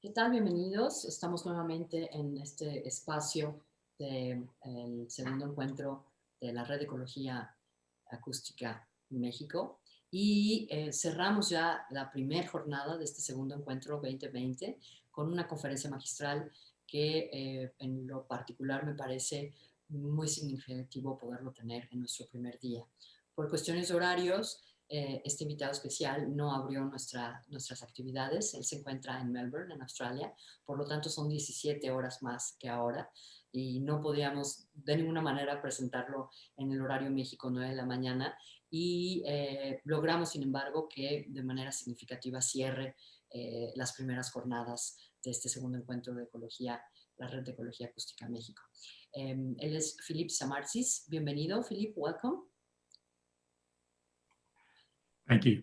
¿Qué tal? Bienvenidos. Estamos nuevamente en este espacio del segundo encuentro de la Red de Ecología Acústica México y cerramos ya la primera jornada de este segundo encuentro 2020 con una conferencia magistral que en lo particular me parece muy significativo poderlo tener en nuestro primer día. Por cuestiones de horarios, este invitado especial no abrió nuestras actividades. Él se encuentra en Melbourne, en Australia, por lo tanto son 17 horas más que ahora y no podíamos de ninguna manera presentarlo en el horario México 9 de la mañana y logramos, sin embargo, que de manera significativa cierre las primeras jornadas de este segundo encuentro de ecología, la Red de Ecología Acústica México. Él es Philippe Samartzis. Bienvenido, Philippe, welcome. Thank you.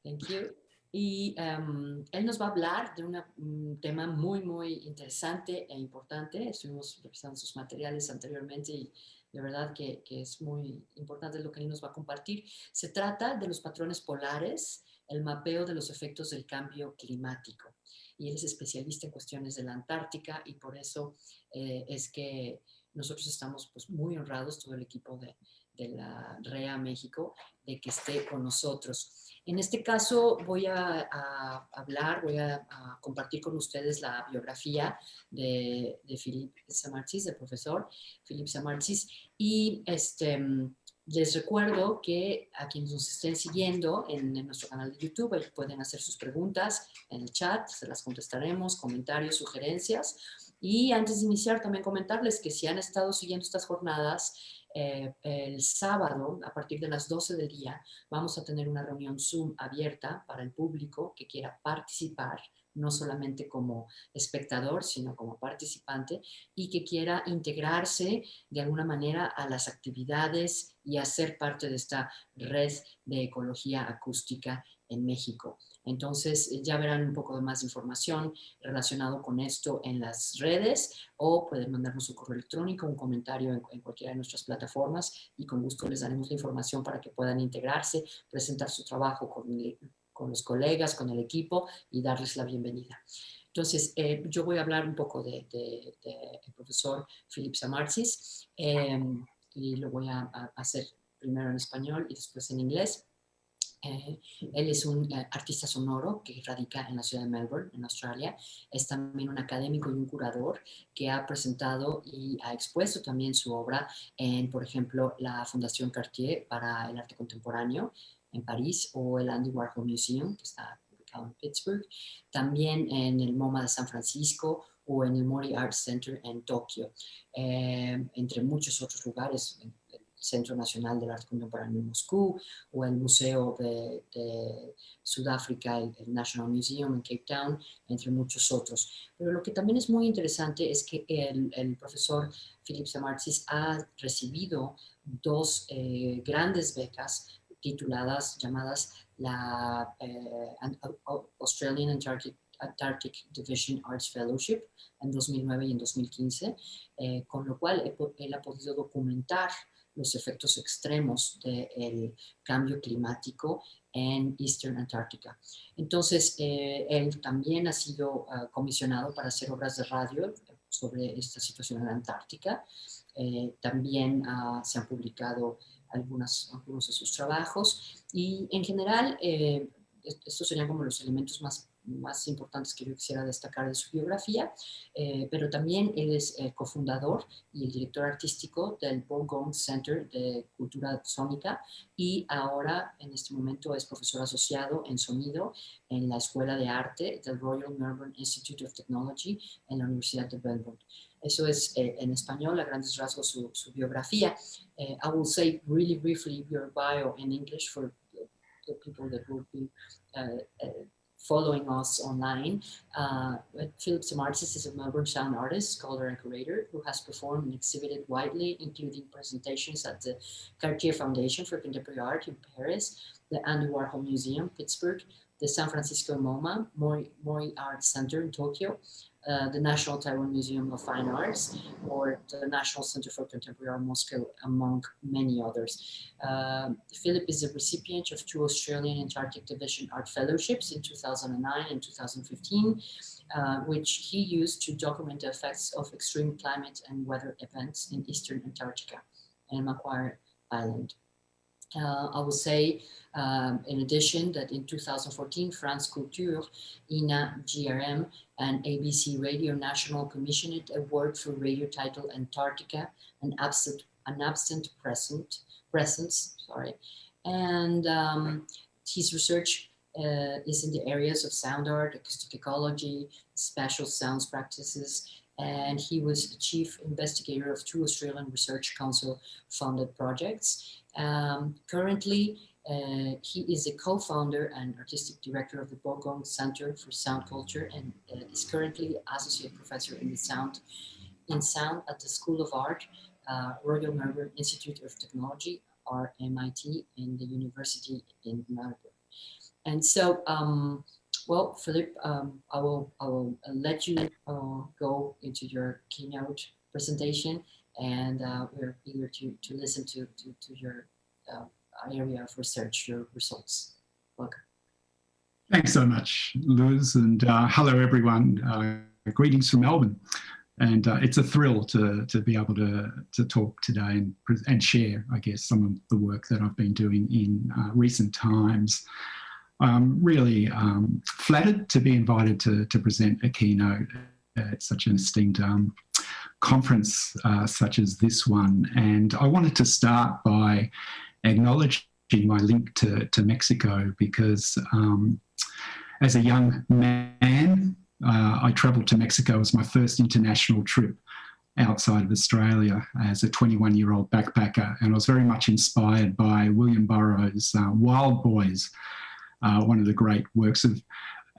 Thank you. Y él nos va a hablar de un tema muy, muy interesante e importante. Estuvimos revisando sus materiales anteriormente y de verdad que es muy importante lo que él nos va a compartir. Se trata de los patrones polares, el mapeo de los efectos del cambio climático. Y él es especialista en cuestiones de la Antártica y por eso es que nosotros estamos pues, muy honrados, todo el equipo de la REA-Mexico, de que esté con nosotros. En este caso voy a compartir con ustedes la biografía de Philippe Samartzis, del profesor Philippe Samartzis, y les recuerdo que a quienes nos estén siguiendo en nuestro canal de YouTube pueden hacer sus preguntas en el chat, se las contestaremos, comentarios, sugerencias. Y antes de iniciar, también comentarles que si han estado siguiendo estas jornadas, el sábado, a partir de las 12 del día, vamos a tener una reunión Zoom abierta para el público que quiera participar, no solamente como espectador, sino como participante, y que quiera integrarse de alguna manera a las actividades y hacer parte de esta red de ecología acústica en México. Entonces ya verán un poco de más información relacionado con esto en las redes o pueden mandarnos un correo electrónico, un comentario en cualquiera de nuestras plataformas y con gusto les daremos la información para que puedan integrarse, presentar su trabajo con los colegas, con el equipo y darles la bienvenida. Entonces, yo voy a hablar un poco del profesor Philippe Samartzis y lo voy a hacer primero en español y después en inglés. Él es un artista sonoro que radica en la ciudad de Melbourne, en Australia. Es también un académico y un curador que ha presentado y ha expuesto también su obra en, por ejemplo, la Fundación Cartier para el Arte Contemporáneo en París o el Andy Warhol Museum, que está ubicado en Pittsburgh. También en el MoMA de San Francisco o en el Mori Art Center en Tokio, entre muchos otros lugares, Centro Nacional del Arte Contemporáneo en Moscú o el Museo de Sudáfrica, el National Museum en Cape Town, entre muchos otros. Pero lo que también es muy interesante es que el profesor Philippe Samartzis ha recibido dos grandes becas llamadas la Australian Antarctic Division Arts Fellowship en 2009 y en 2015, con lo cual él ha podido documentar los efectos extremos del cambio climático en Eastern Antarctica. Entonces, él también ha sido comisionado para hacer obras de radio sobre esta situación en la Antártica. También se han publicado algunos de sus trabajos y en general estos serían como los elementos más importantes que yo quisiera destacar de su biografía, pero también él es cofundador y el director artístico del Bourgogne Center de Cultura Sónica y ahora en este momento es profesor asociado en sonido en la Escuela de Arte del Royal Melbourne Institute of Technology en la Universidad de Melbourne. Eso es en español, a grandes rasgos, su biografía. I will say really briefly your bio in English for the people that will be following us online. Philippe Samartzis is a Melbourne sound artist, scholar, and curator who has performed and exhibited widely, including presentations at the Cartier Foundation for Contemporary Art in Paris, the Andy Warhol Museum, Pittsburgh, the San Francisco MoMA, Mori Art Center in Tokyo, the National Taiwan Museum of Fine Arts, or the National Center for Contemporary Art Moscow, among many others. Philip is a recipient of 2 Australian Antarctic Division Art Fellowships in 2009 and 2015, which he used to document the effects of extreme climate and weather events in Eastern Antarctica and Macquarie Island. I will say, in addition, that in 2014, France Culture, INA, GRM, and ABC Radio National commissioned a work for radio titled Antarctica, an absent presence, and his research is in the areas of sound art, acoustic ecology, spatial sounds practices, and he was chief investigator of 2 Australian Research Council funded projects. Currently, he is a co-founder and artistic director of the Bogong Center for Sound Culture, and is currently associate professor in sound at the School of Art, Royal Melbourne Institute of Technology, RMIT, in the University in Melbourne. And so, well, Philip, I will let you go into your keynote presentation, and we're eager to listen to your area of research, your results. Welcome. Thanks so much, Luz, and hello everyone. Greetings from Melbourne, and it's a thrill to be able to talk today and share, I guess, some of the work that I've been doing in recent times. I'm really flattered to be invited to present a keynote at such an esteemed conference such as this one. And I wanted to start by acknowledging my link to Mexico, because as a young man, I travelled to Mexico as my first international trip outside of Australia as a 21-year-old backpacker. And I was very much inspired by William Burroughs' Wild Boys, one of the great works of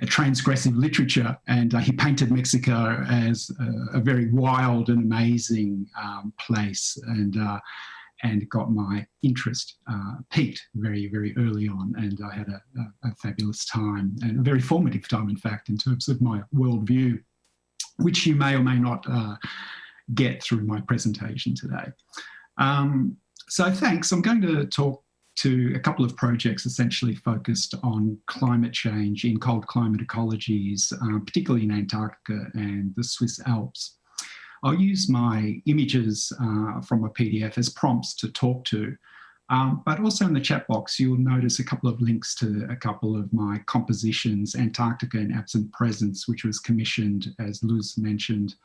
transgressive literature, and he painted Mexico as a very wild and amazing place, and got my interest peaked very, very early on, and I had a fabulous time, and a very formative time, in fact, in terms of my worldview, which you may or may not get through my presentation today. So thanks. I'm going to talk to a couple of projects essentially focused on climate change in cold climate ecologies, particularly in Antarctica and the Swiss Alps. I'll use my images from a PDF as prompts to talk to, but also in the chat box, you'll notice a couple of links to a couple of my compositions, Antarctica in Absent Presence, which was commissioned, as Luz mentioned,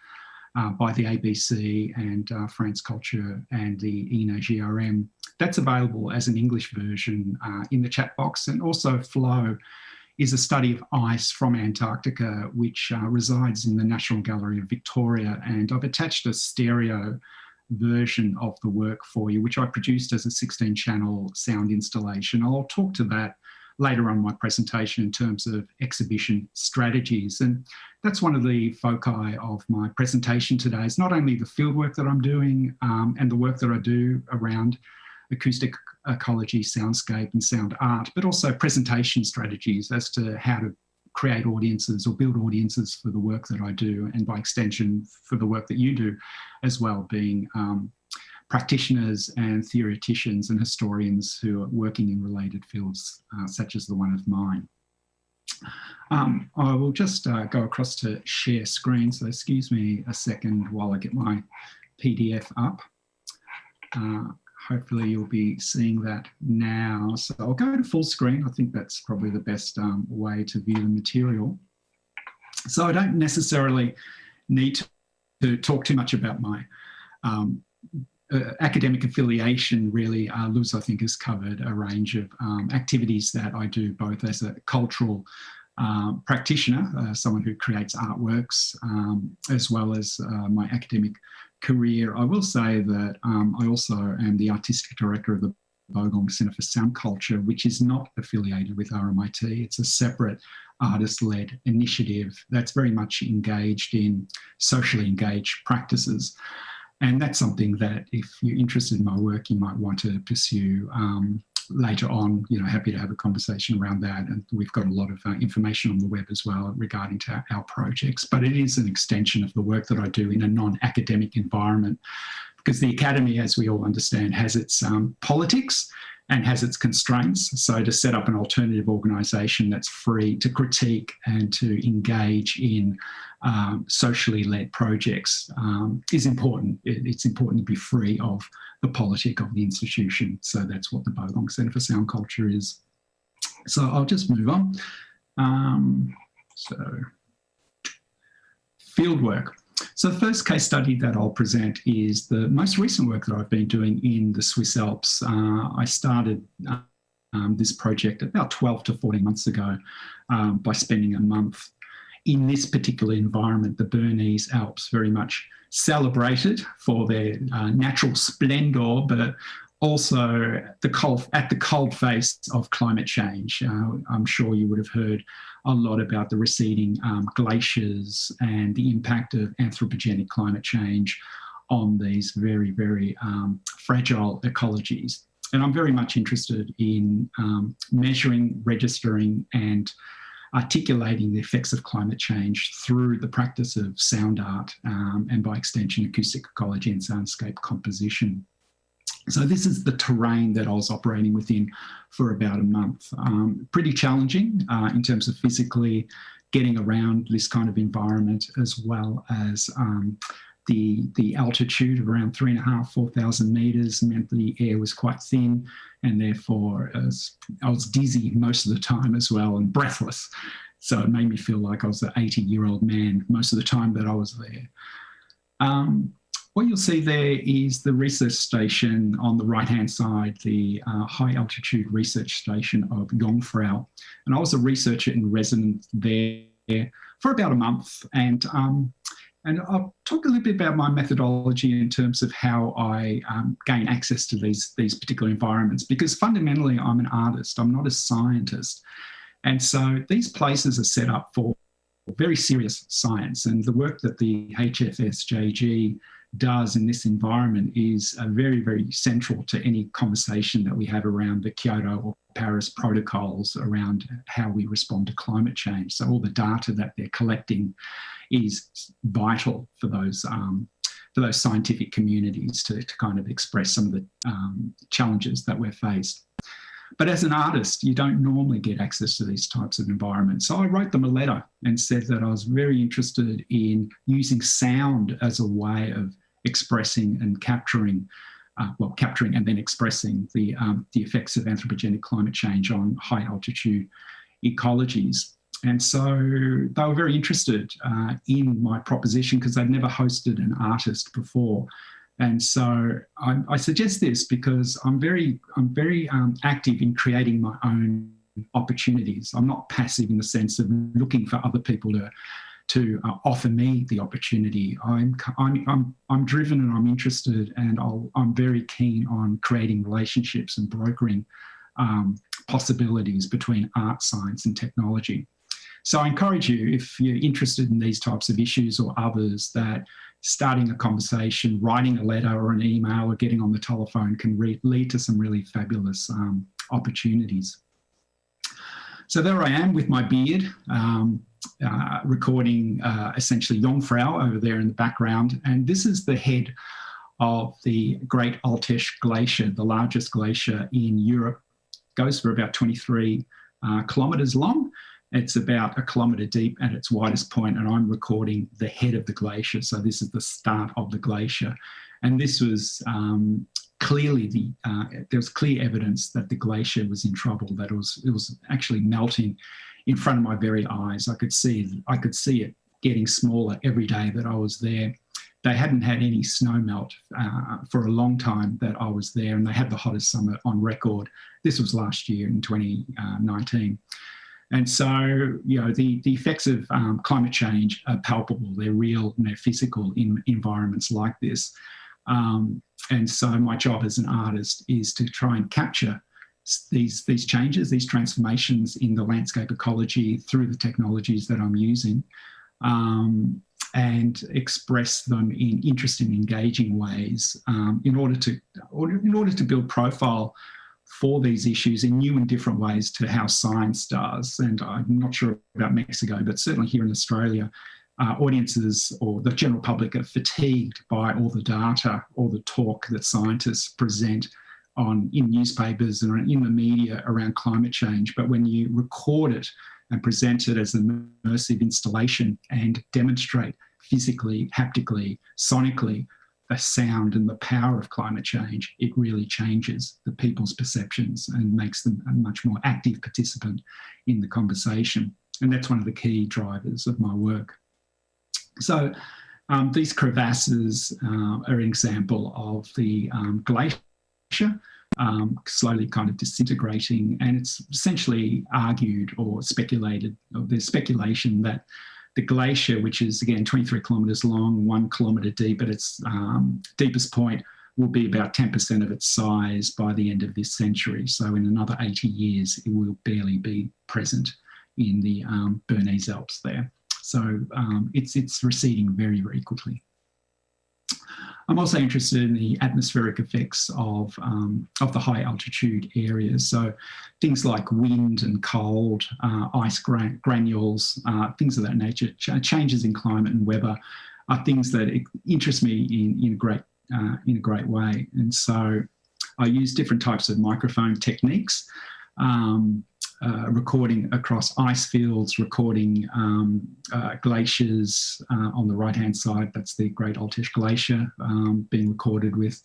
by the ABC and France Culture and the INA GRM. That's available as an English version in the chat box. And also Flow is a study of ice from Antarctica, which resides in the National Gallery of Victoria. And I've attached a stereo version of the work for you, which I produced as a 16-channel sound installation. I'll talk to that later on in my presentation in terms of exhibition strategies. And that's one of the foci of my presentation today, is not only the fieldwork that I'm doing and the work that I do around acoustic ecology, soundscape and sound art, but also presentation strategies as to how to create audiences or build audiences for the work that I do, and by extension for the work that you do as well, being practitioners and theoreticians and historians who are working in related fields such as the one of mine. I will just go across to share screen, so excuse me a second while I get my PDF up. Hopefully you'll be seeing that now. So I'll go to full screen. I think that's probably the best way to view the material. So I don't necessarily need to talk too much about my academic affiliation, really. Luz, I think, has covered a range of activities that I do, both as a cultural practitioner, someone who creates artworks, as well as my academic career. I will say that I also am the artistic director of the Bogong Center for Sound Culture, which is not affiliated with RMIT. It's a separate artist-led initiative that's very much engaged in socially engaged practices. And that's something that, if you're interested in my work, you might want to pursue later on, happy to have a conversation around that. And we've got a lot of information on the web as well regarding to our projects. But it is an extension of the work that I do in a non-academic environment, because the academy, as we all understand, has its politics and has its constraints. So to set up an alternative organisation that's free to critique and to engage in socially led projects is important. It's important to be free of the politic of the institution. So that's what the Bogong Centre for Sound Culture is. So I'll just move on. So fieldwork. So the first case study that I'll present is the most recent work that I've been doing in the Swiss Alps. I started this project about 12 to 14 months ago by spending a month in this particular environment, the Bernese Alps, very much celebrated for their natural splendour, but also at the cold face of climate change. I'm sure you would have heard a lot about the receding glaciers and the impact of anthropogenic climate change on these very, very fragile ecologies. And I'm very much interested in measuring, registering and articulating the effects of climate change through the practice of sound art and by extension acoustic ecology and soundscape composition. So this is the terrain that I was operating within for about a month. Pretty challenging in terms of physically getting around this kind of environment, as well as the altitude of around 3,500, 4,000 metres meant the air was quite thin, and therefore I was dizzy most of the time as well and breathless. So it made me feel like I was an 80-year-old man most of the time that I was there. What you'll see there is the research station on the right-hand side, the high altitude research station of Jungfrau. And I was a researcher in residence there for about a month. And I'll talk a little bit about my methodology in terms of how I gain access to these particular environments, because fundamentally I'm an artist, I'm not a scientist. And so these places are set up for very serious science, and the work that the HSSG does in this environment is very, very central to any conversation that we have around the Kyoto or Paris protocols around how we respond to climate change. So all the data that they're collecting is vital for those scientific communities to kind of express some of the challenges that we're faced. But as an artist, you don't normally get access to these types of environments. So I wrote them a letter and said that I was very interested in using sound as a way of expressing and capturing and then expressing the effects of anthropogenic climate change on high altitude ecologies. And so they were very interested in my proposition because they'd never hosted an artist before. And so I suggest this because I'm very active in creating my own opportunities. I'm not passive in the sense of looking for other people to offer me the opportunity. I'm driven and I'm interested, and I'm very keen on creating relationships and brokering possibilities between art, science and technology. So I encourage you, if you're interested in these types of issues or others, that starting a conversation, writing a letter or an email or getting on the telephone can lead to some really fabulous opportunities. So there I am with my beard, recording essentially Jungfrau over there in the background. And this is the head of the Great Altis Glacier, the largest glacier in Europe. It goes for about 23 kilometres long. It's about 1 kilometre deep at its widest point, and I'm recording the head of the glacier. So this is the start of the glacier. And this was clearly there was clear evidence that the glacier was in trouble, that it was actually melting in front of my very eyes. I could see it getting smaller every day that I was there. They hadn't had any snow melt for a long time that I was there, and they had the hottest summer on record. This was last year in 2019. And so, the effects of climate change are palpable. They're real and they're physical in environments like this. And so my job as an artist is to try and capture these changes, these transformations in the landscape ecology through the technologies that I'm using, and express them in interesting, engaging ways in order to build profile for these issues in new and different ways to how science does. And I'm not sure about Mexico, but certainly here in Australia, audiences or the general public are fatigued by all the data, all the talk that scientists present in newspapers and in the media around climate change. But when you record it and present it as an immersive installation and demonstrate physically, haptically, sonically, the sound and the power of climate change, it really changes the people's perceptions and makes them a much more active participant in the conversation. And that's one of the key drivers of my work. So these crevasses are an example of the glacier slowly kind of disintegrating, and it's essentially argued or speculated, or there's speculation that the glacier, which is again 23 kilometres long, 1 kilometre deep at its deepest point, will be about 10% of its size by the end of this century. So in another 80 years, it will barely be present in the Bernese Alps there. So it's receding very, very quickly. I'm also interested in the atmospheric effects of the high altitude areas. So things like wind and cold, ice granules, things of that nature, changes in climate and weather are things that interest me in a great way. And so I use different types of microphone techniques, recording across ice fields, recording glaciers on the right-hand side. That's the Great Altis Glacier being recorded with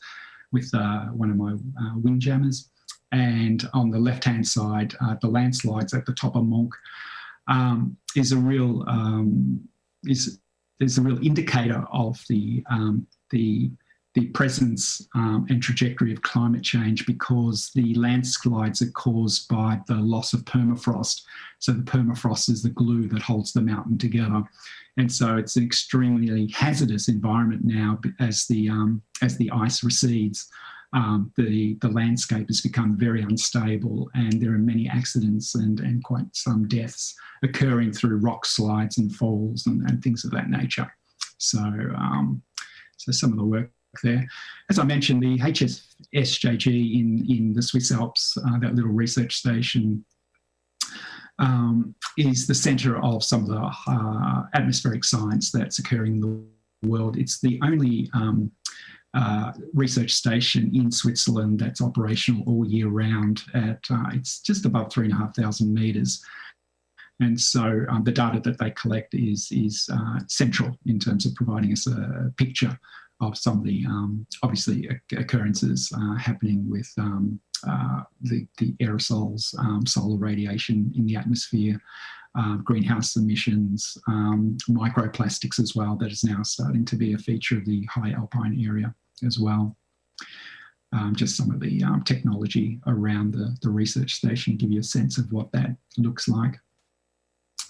one of my windjammers. And on the left-hand side, the landslides at the top of Monk is a real indicator of the presence and trajectory of climate change, because the landslides are caused by the loss of permafrost. So the permafrost is the glue that holds the mountain together. And so it's an extremely hazardous environment now as the ice recedes. The landscape has become very unstable, and there are many accidents and quite some deaths occurring through rock slides and falls and things of that nature. So some of the work there. As I mentioned, the HSSG in the Swiss Alps, that little research station, is the centre of some of the atmospheric science that's occurring in the world. It's the only research station in Switzerland that's operational all year round at, it's just above 3,500 metres. And so the data that they collect is central in terms of providing us a picture of some of the obviously occurrences happening with the aerosols, solar radiation in the atmosphere, greenhouse emissions, microplastics as well, that is now starting to be a feature of the high alpine area as well. Just some of the technology around the research station, give you a sense of what that looks like.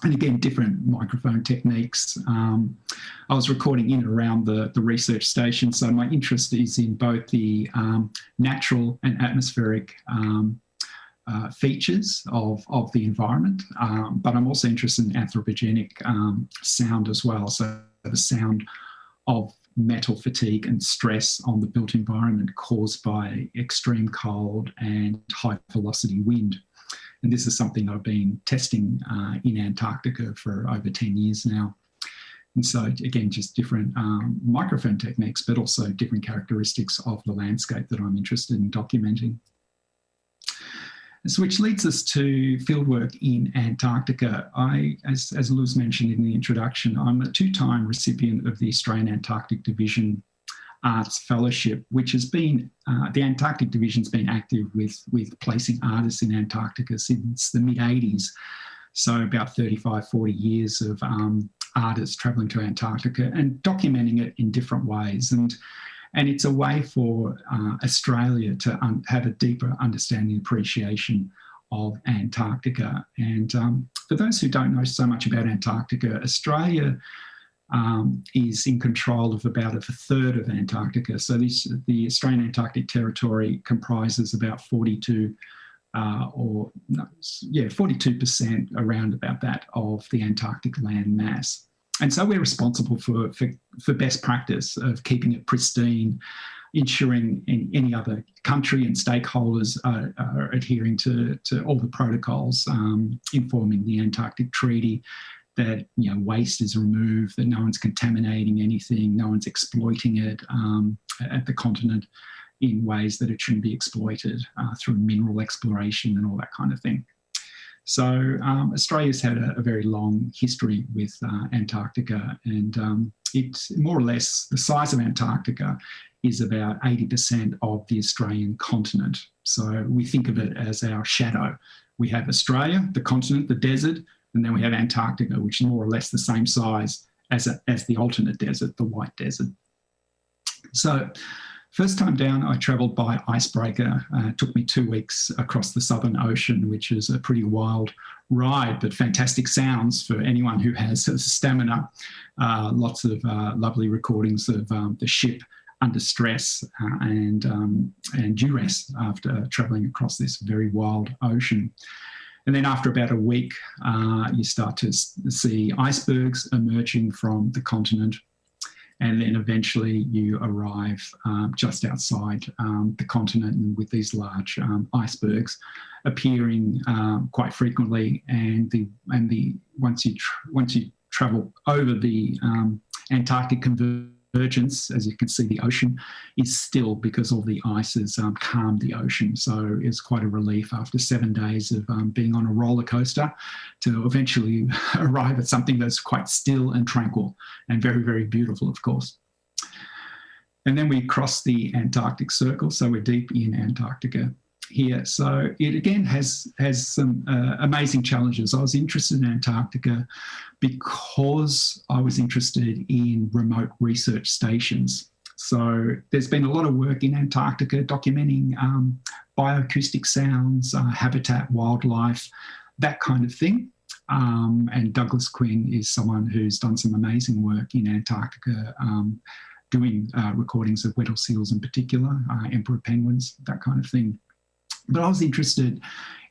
And again, different microphone techniques. I was recording in and around the research station, so my interest is in both the natural and atmospheric features of the environment, but I'm also interested in anthropogenic sound as well. So the sound of metal fatigue and stress on the built environment caused by extreme cold and high velocity wind. And this is something I've been testing in Antarctica for over 10 years now. And so again, just different microphone techniques, but also different characteristics of the landscape that I'm interested in documenting. So which leads us to fieldwork in Antarctica. As Luz mentioned in the introduction, I'm a 2-time recipient of the Australian Antarctic Division Arts Fellowship, which has been, the Antarctic Division's been active with placing artists in Antarctica since the mid-80s. So about 35, 40 years of artists travelling to Antarctica and documenting it in different ways. And it's a way for Australia to have a deeper understanding and appreciation of Antarctica. And for those who don't know so much about Antarctica, Australia is in control of about a third of Antarctica. So the Australian Antarctic Territory comprises about 42% around about that of the Antarctic land mass. And so we're responsible for best practice of keeping it pristine, ensuring any other country and stakeholders are adhering to all the protocols, informing the Antarctic Treaty that waste is removed, that no one's contaminating anything, no one's exploiting it at the continent in ways that it shouldn't be exploited through mineral exploration and all that kind of thing. So Australia's had a very long history with Antarctica, and it's more or less the size of Antarctica is about 80% of the Australian continent. So we think of it as our shadow. We have Australia, the continent, the desert, and then we have Antarctica, which is more or less the same size as the alternate desert, the White Desert. So first time down, I travelled by icebreaker. It took me 2 weeks across the Southern Ocean, which is a pretty wild ride, but fantastic sounds for anyone who has stamina. Lots of lovely recordings of the ship under stress and duress after travelling across this very wild ocean. And then after about a week, you start to see icebergs emerging from the continent. And then eventually you arrive just outside the continent, and with these large icebergs appearing quite frequently. And once you travel over the Antarctic convergence, as you can see, the ocean is still because all the ice has calmed the ocean. So it's quite a relief after 7 days of being on a roller coaster to eventually arrive at something that's quite still and tranquil and very, very beautiful, of course. And then we cross the Antarctic Circle, so we're deep in Antarctica here. So it again has some amazing challenges. I was interested in Antarctica because I was interested in remote research stations. So there's been a lot of work in Antarctica documenting bioacoustic sounds, habitat, wildlife, that kind of thing. And Douglas Quinn is someone who's done some amazing work in Antarctica, doing recordings of Weddell seals in particular, emperor penguins, that kind of thing. But I was interested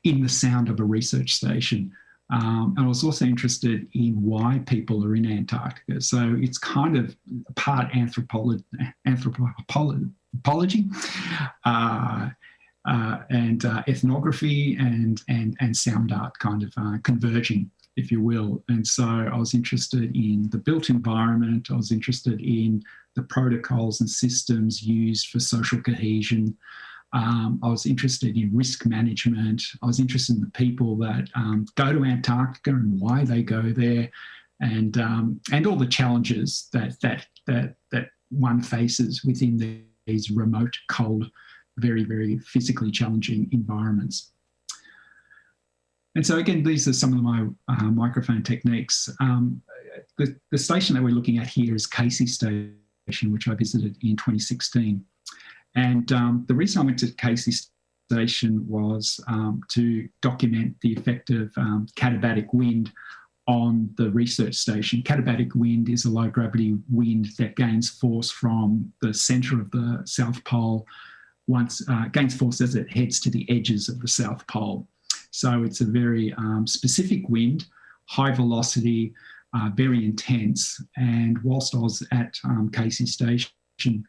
in the sound of a research station. And I was also interested in why people are in Antarctica. So it's kind of part anthropology and ethnography and sound art kind of converging, if you will. And so I was interested in the built environment. I was interested in the protocols and systems used for social cohesion. I was interested in risk management. I was interested in the people that go to Antarctica and why they go there, and all the challenges that one faces within these remote, cold, very, very physically challenging environments. And so again, these are some of my microphone techniques. The station that we're looking at here is Casey Station, which I visited in 2016. And the reason I went to Casey Station was to document the effect of katabatic wind on the research station. Katabatic wind is a low gravity wind that gains force from the centre of the South Pole, gains force as it heads to the edges of the South Pole. So it's a very specific wind, high velocity, very intense. And whilst I was at Casey Station,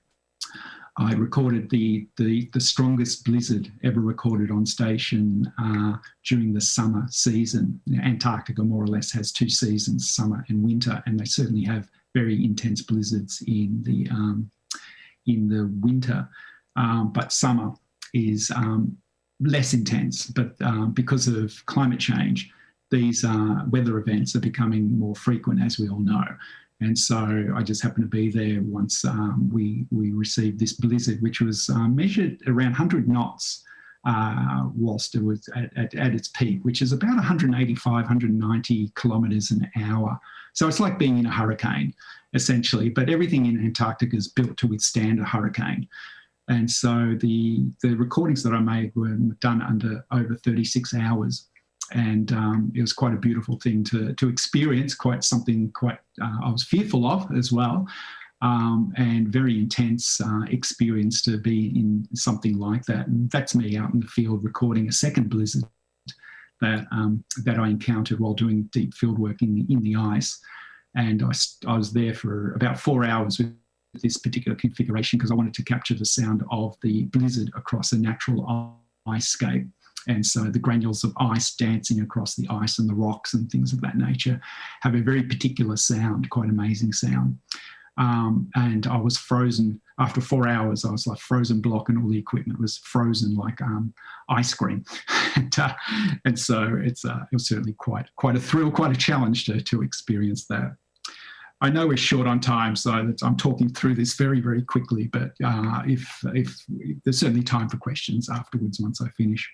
I recorded the strongest blizzard ever recorded on station during the summer season. Antarctica more or less has 2 seasons, summer and winter, and they certainly have very intense blizzards in the winter. But summer is less intense. But because of climate change, these weather events are becoming more frequent, as we all know. And so I just happened to be there once we received this blizzard, which was measured around 100 knots whilst it was at its peak, which is about 185, 190 kilometres an hour. So it's like being in a hurricane, essentially. But everything in Antarctica is built to withstand a hurricane. And so the recordings that I made were done under over 36 hours. And it was quite a beautiful thing to experience, I was fearful of as well, and very intense experience to be in something like that. And that's me out in the field recording a second blizzard that I encountered while doing deep field work in the ice. And I was there for about 4 hours with this particular configuration because I wanted to capture the sound of the blizzard across a natural ice scape. And so the granules of ice dancing across the ice and the rocks and things of that nature have a very particular sound, quite amazing sound. And I was frozen after 4 hours. I was like frozen block, and all the equipment was frozen like ice cream. And so it was certainly quite a thrill, quite a challenge to experience that. I know we're short on time, so I'm talking through this very, very quickly. But if there's certainly time for questions afterwards once I finish.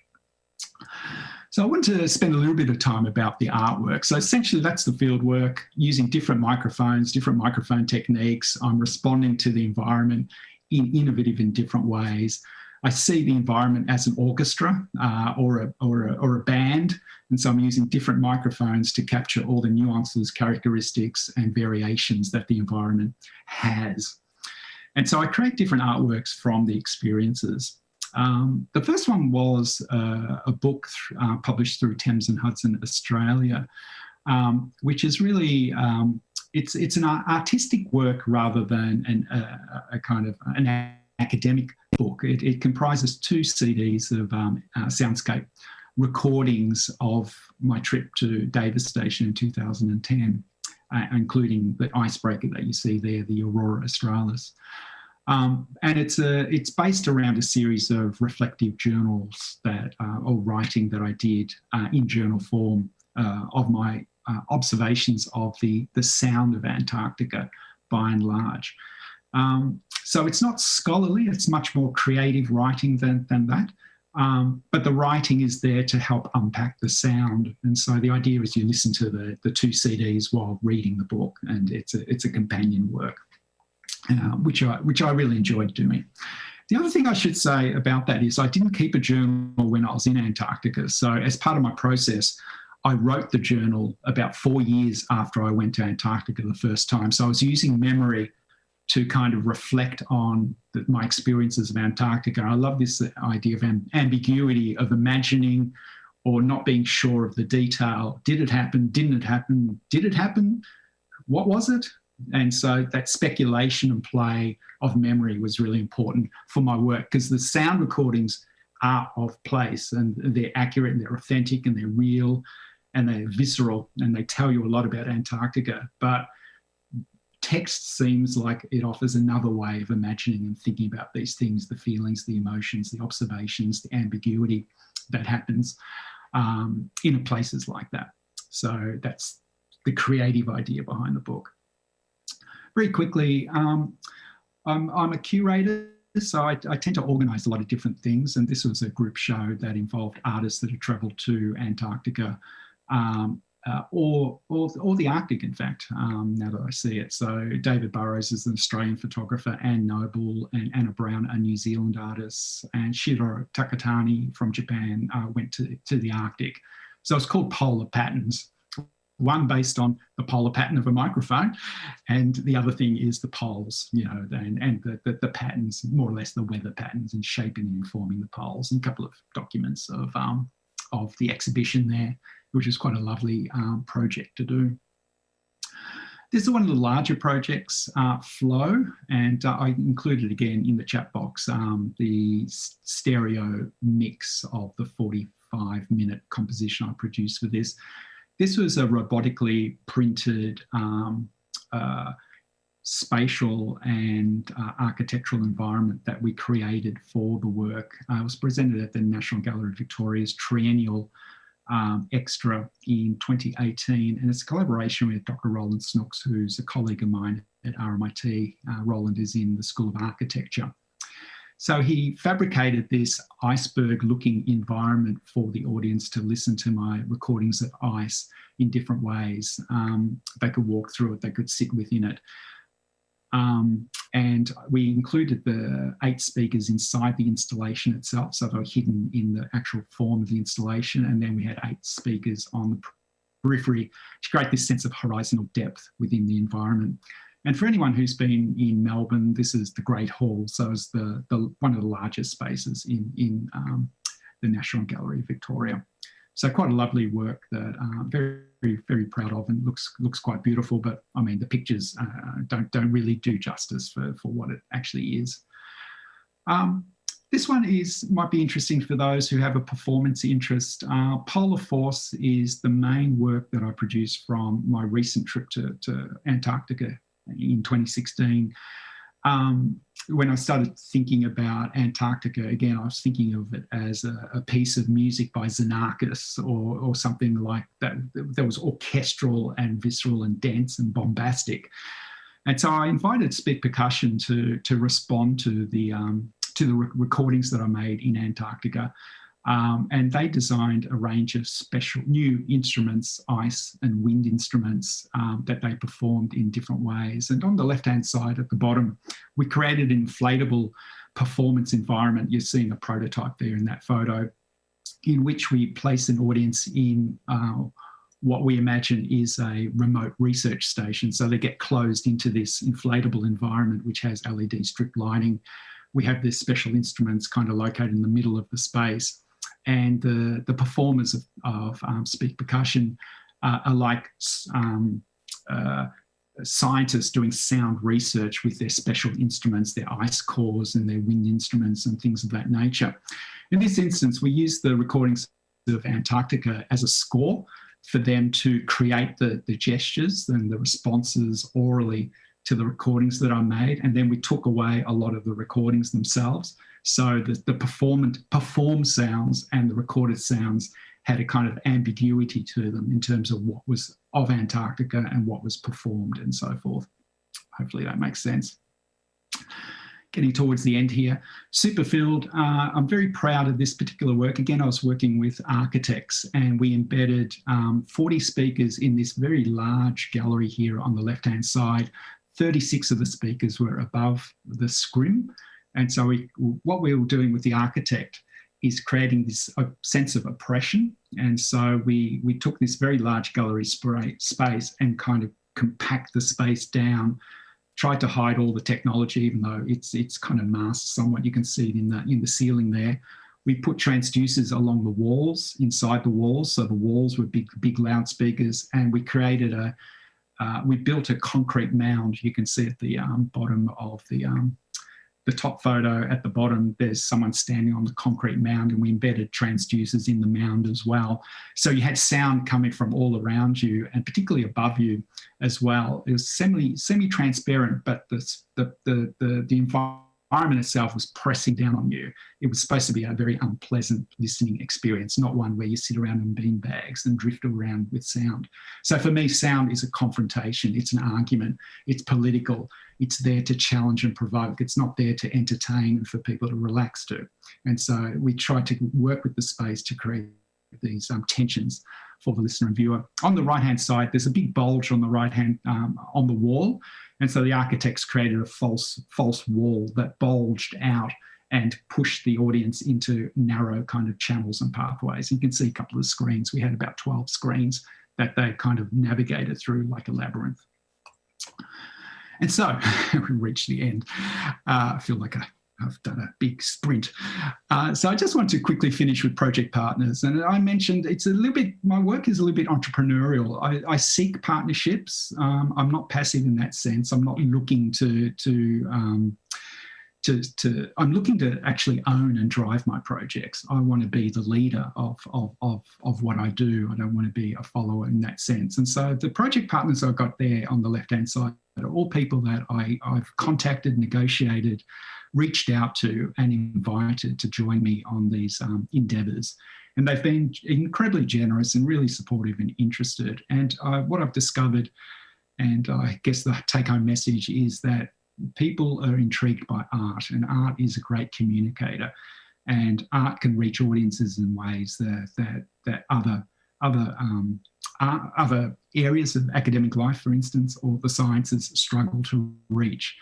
So I want to spend a little bit of time about the artwork. So essentially that's the field work, using different microphones, different microphone techniques. I'm responding to the environment in innovative and different ways. I see the environment as an orchestra or a band. And so I'm using different microphones to capture all the nuances, characteristics, and variations that the environment has. And so I create different artworks from the experiences. The first one was a book published through Thames and Hudson Australia, which is really, it's an artistic work rather than a kind of an academic book. It comprises 2 CDs of soundscape recordings of my trip to Davis Station in 2010, including the icebreaker that you see there, the Aurora Australis. And it's based around a series of reflective journals or writing that I did in journal form of my observations of the sound of Antarctica by and large. So it's not scholarly, it's much more creative writing than that. But the writing is there to help unpack the sound. And so the idea is you listen to the 2 CDs while reading the book, and it's a companion work. Which I really enjoyed doing. The other thing I should say about that is I didn't keep a journal when I was in Antarctica. So as part of my process, I wrote the journal about 4 years after I went to Antarctica the first time. So I was using memory to kind of reflect on my experiences of Antarctica. I love this idea of ambiguity, of imagining or not being sure of the detail. Did it happen? Didn't it happen? Did it happen? What was it? And so that speculation and play of memory was really important for my work, because the sound recordings are of place and they're accurate and they're authentic and they're real and they're visceral and they tell you a lot about Antarctica. But text seems like it offers another way of imagining and thinking about these things, the feelings, the emotions, the observations, the ambiguity that happens in places like that. So that's the creative idea behind the book. Very quickly, I'm a curator, so I tend to organise a lot of different things, and this was a group show that involved artists that had travelled to Antarctica or the Arctic, in fact, now that I see it. So David Burrows is an Australian photographer, Anne Noble and Anna Brown are New Zealand artists, and Shiro Takatani from Japan went to the Arctic. So it's called Polar Patterns. One based on the polar pattern of a microphone, and the other thing is the poles, and the patterns, more or less the weather patterns, and shaping and informing the poles. And a couple of documents of the exhibition there, which is quite a lovely project to do. This is one of the larger projects, Flow, and I included again in the chat box the stereo mix of the 45-minute composition I produced for this. This was a robotically printed spatial and architectural environment that we created for the work. It was presented at the National Gallery of Victoria's triennial extra in 2018, and it's a collaboration with Dr. Roland Snooks, who's a colleague of mine at RMIT. Roland is in the School of Architecture. So he fabricated this iceberg-looking environment for the audience to listen to my recordings of ice in different ways. They could walk through it, they could sit within it. And we included the 8 speakers inside the installation itself, so they were hidden in the actual form of the installation. And then we had 8 speakers on the periphery to create this sense of horizontal depth within the environment. And for anyone who's been in Melbourne, this is the Great Hall. So it's one of the largest spaces in the National Gallery of Victoria. So quite a lovely work that I'm very, very proud of, and looks quite beautiful. But I mean, the pictures don't really do justice for what it actually is. This one might be interesting for those who have a performance interest. Polar Force is the main work that I produced from my recent trip to Antarctica in 2016. When I started thinking about Antarctica, again, I was thinking of it as a piece of music by Xenakis or something like that. That was orchestral and visceral and dense and bombastic. And so I invited Speak Percussion to respond to the recordings that I made in Antarctica. And they designed a range of special new instruments, ice and wind instruments that they performed in different ways. And on the left-hand side at the bottom, we created an inflatable performance environment. You're seeing a prototype there in that photo, in which we place an audience in what we imagine is a remote research station. So they get closed into this inflatable environment, which has LED strip lighting. We have these special instruments kind of located in the middle of the space. And the performers of Speak Percussion are like scientists doing sound research with their special instruments, their ice cores and their wind instruments and things of that nature. In this instance, we use the recordings of Antarctica as a score for them to create the gestures and the responses orally to the recordings that I made. And then we took away a lot of the recordings themselves. So the performed sounds and the recorded sounds had a kind of ambiguity to them in terms of what was of Antarctica and what was performed and so forth. Hopefully that makes sense. Getting towards the end here. Superfield, I'm very proud of this particular work. Again, I was working with architects and we embedded 40 speakers in this very large gallery here on the left-hand side. 36 of the speakers were above the scrim. And so what we were doing with the architect is creating this sense of oppression. And so we took this very large gallery space and kind of compact the space down, tried to hide all the technology, even though it's kind of masked somewhat. You can see it in the ceiling there. We put transducers along the walls, inside the walls. So the walls were big loudspeakers, and we created we built a concrete mound. You can see at the bottom of the top photo at the bottom, there's someone standing on the concrete mound, and we embedded transducers in the mound as well. So you had sound coming from all around you and particularly above you as well. It was semi-transparent, but the environment itself was pressing down on you. It was supposed to be a very unpleasant listening experience, not one where you sit around in beanbags and drift around with sound. So for me, sound is a confrontation. It's an argument. It's political. It's there to challenge and provoke. It's not there to entertain and for people to relax to. And so we tried to work with the space to create these tensions for the listener and viewer. On the right-hand side, there's a big bulge on the right-hand, on the wall. And so the architects created a false wall that bulged out and pushed the audience into narrow kind of channels and pathways. You can see a couple of screens. We had about 12 screens that they kind of navigated through like a labyrinth. And so we reached the end. I feel like I've done a big sprint. So I just want to quickly finish with project partners. And I mentioned my work is a little bit entrepreneurial. I seek partnerships. I'm not passive in that sense. I'm not looking I'm looking to actually own and drive my projects. I want to be the leader of what I do. I don't want to be a follower in that sense. And so the project partners I've got there on the left-hand side are all people that I've contacted, negotiated, reached out to and invited to join me on these endeavours. And they've been incredibly generous and really supportive and interested. And what I've discovered, and I guess the take-home message, is that people are intrigued by art, and art is a great communicator, and art can reach audiences in ways that other areas of academic life, for instance, or the sciences struggle to reach.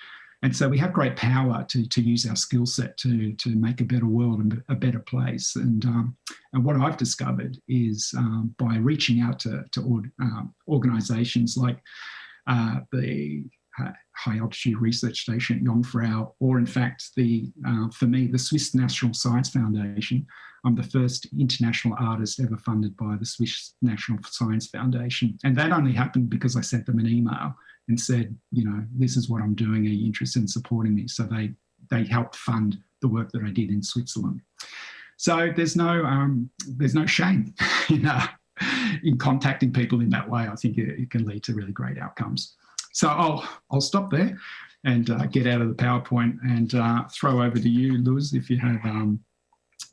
And so we have great power to use our skill set to make a better world and a better place. And what I've discovered is by reaching out to organisations like the high altitude research station at Jungfrau, or in fact, for me, the Swiss National Science Foundation. I'm the first international artist ever funded by the Swiss National Science Foundation. And that only happened because I sent them an email and said, this is what I'm doing. Are you interested in supporting me? So they helped fund the work that I did in Switzerland. So there's no shame in contacting people in that way. I think it can lead to really great outcomes. So I'll stop there and get out of the PowerPoint and throw over to you, Luz, if you have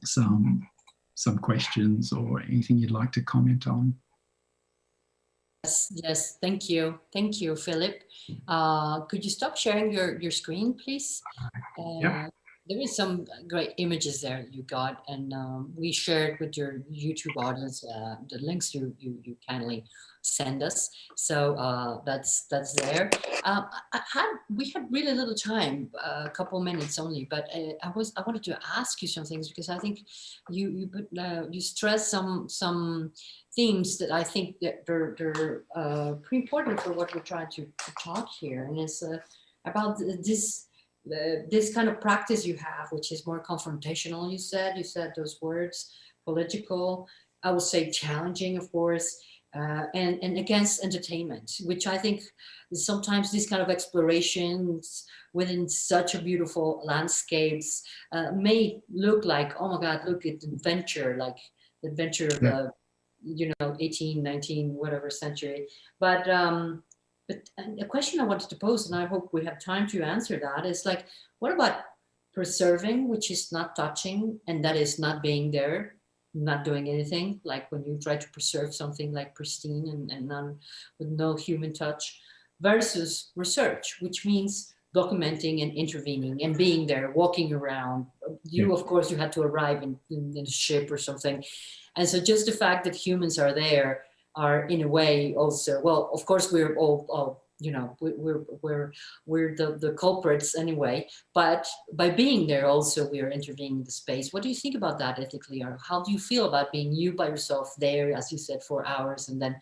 some questions or anything you'd like to comment on. Yes, thank you, Philip. Could you stop sharing your screen, please? Yeah. There is some great images there you got, and we shared with your YouTube audience the links you kindly send us. So that's there. We had really little time, a couple minutes only, but I wanted to ask you some things, because I think you stress some themes that I think that they're pretty important for what we're trying to talk here, and it's about this kind of practice you have, which is more confrontational. You said those words, political, I would say challenging, of course, and against entertainment, which I think sometimes these kind of explorations within such a beautiful landscapes may look like, oh my God, look at adventure, like the adventure of the 18, 19, whatever century. But a question I wanted to pose, and I hope we have time to answer that, is like, what about preserving, which is not touching, and that is not being there, not doing anything, like when you try to preserve something like pristine and none, with no human touch, versus research, which means documenting and intervening and being there, walking around. Of course, you had to arrive in a ship or something. And so just the fact that humans are there are in a way also, well, of course we're all we're the culprits anyway, but by being there also we are intervening in the space. What do you think about that ethically, or how do you feel about being you by yourself there, as you said, 4 hours, and then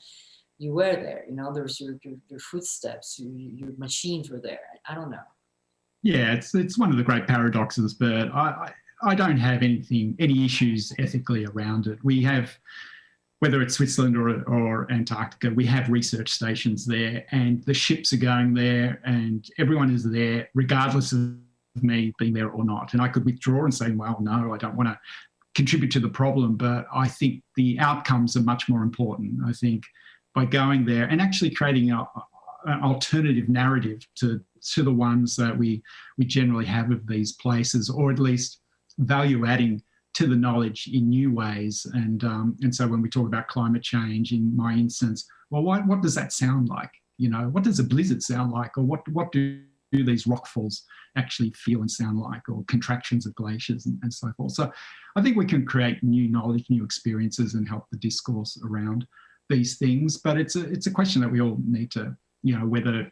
you were there, there's your footsteps, your machines were there. I don't know. Yeah, it's one of the great paradoxes, but I don't have any issues ethically around it. We have, whether it's Switzerland or Antarctica, we have research stations there, and the ships are going there, and everyone is there, regardless of me being there or not. And I could withdraw and say, well, no, I don't want to contribute to the problem, but I think the outcomes are much more important. I think by going there and actually creating an alternative narrative to the ones that we generally have of these places, or at least value adding to the knowledge in new ways. And so when we talk about climate change, in my instance, well, what does that sound like? What does a blizzard sound like? Or what do these rockfalls actually feel and sound like, or contractions of glaciers and so forth? So I think we can create new knowledge, new experiences, and help the discourse around these things. But it's a question that we all need to, whether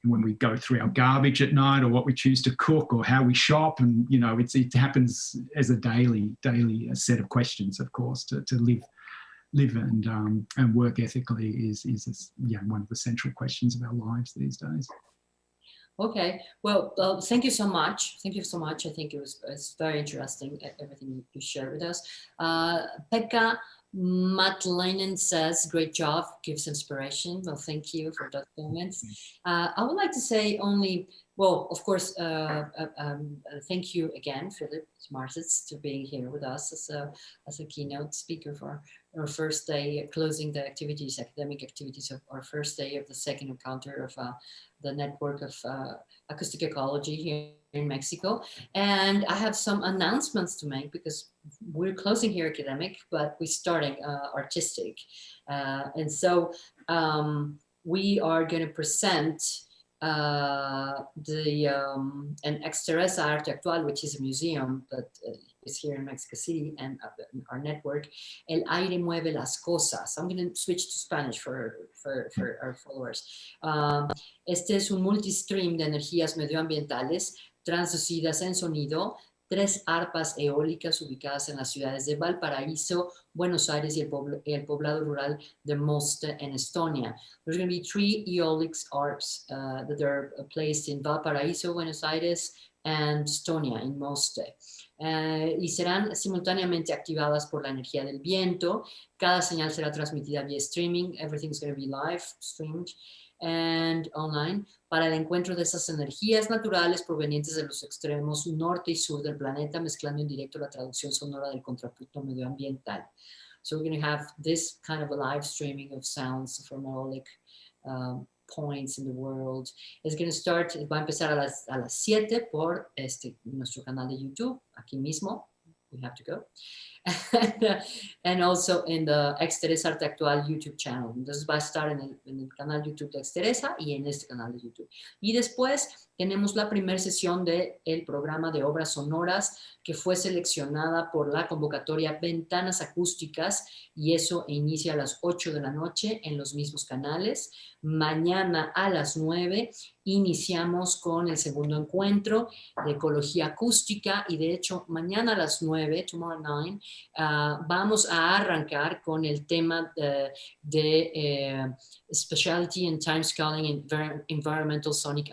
when we go through our garbage at night, or what we choose to cook, or how we shop, and it happens as a daily set of questions. Of course, to live and work ethically is one of the central questions of our lives these days. Okay, well, thank you so much. Thank you so much. I think it's very interesting, everything you shared with us. Pekka Matlainen says, great job, gives inspiration. Well, thank you for those comments. I would like to say only, well, of course, thank you again, Philip Samartzis, to being here with us as a keynote speaker for our first day, closing the activities, academic activities of our first day of the second encounter of the network of acoustic ecology here in Mexico. And I have some announcements to make, because we're closing here academic, but we're starting artistic. And so we are going to present an Exteresa Arte Actual, which is a museum that is here in Mexico City, and our network, El Aire Mueve las Cosas. I'm going to switch to Spanish for our followers. Este es un multistream de energías medioambientales transducidas en sonido 3 arpas eólicas ubicadas en las ciudades de Valparaíso, Buenos Aires y el poblado rural de Moste en Estonia. There's going to be 3 eolic arps that are placed in Valparaíso, Buenos Aires, and Estonia, in Moste. Y serán simultáneamente activadas por la energía del viento. Cada señal será transmitida vía streaming. Everything's going to be live streamed and online para el encuentro de esas energías naturales provenientes de los extremos norte y sur del planeta, mezclando en directo la traducción sonora del contrapunto medioambiental. So we're going to have this kind of a live streaming of sounds from eolic points in the world. It's going to start, va a empezar a las 7 por nuestro canal de YouTube, aquí mismo. We have to go. And also in the Exteresa Arte Actual YouTube channel. Entonces va a estar en el canal YouTube de Exteresa y en este canal de YouTube. Y después tenemos la primera sesión del programa de obras sonoras que fue seleccionada por la convocatoria Ventanas Acústicas, y eso inicia a las 8 de la noche en los mismos canales. Mañana a las 9 iniciamos con el segundo encuentro de ecología acústica, y de hecho mañana a las 9, tomorrow 9, vamos a arrancar con el tema de Specialty and Timescaling in Environmental Sonic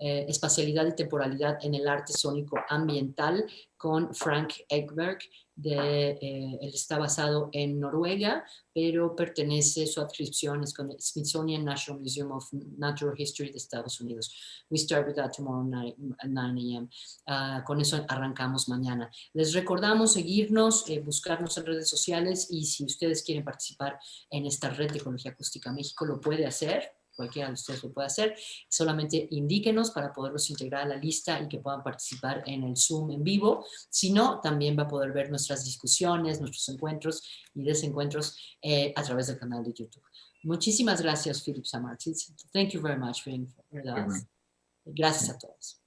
espacialidad y temporalidad en el arte sónico ambiental, con Frank Ekberg. Él está basado en Noruega, pero su adscripción es con el Smithsonian National Museum of Natural History de Estados Unidos. We start with that tomorrow night at 9 a.m. Con eso arrancamos mañana. Les recordamos seguirnos, buscarnos en redes sociales, y si ustedes quieren participar en esta red de Ecología Acústica México, lo puede hacer. Cualquiera de ustedes lo puede hacer, solamente indíquenos para poderlos integrar a la lista y que puedan participar en el Zoom en vivo. Si no, también va a poder ver nuestras discusiones, nuestros encuentros y desencuentros a través del canal de YouTube. Muchísimas gracias, Philip Samartzis. Thank you very much for being with us. Gracias a todos.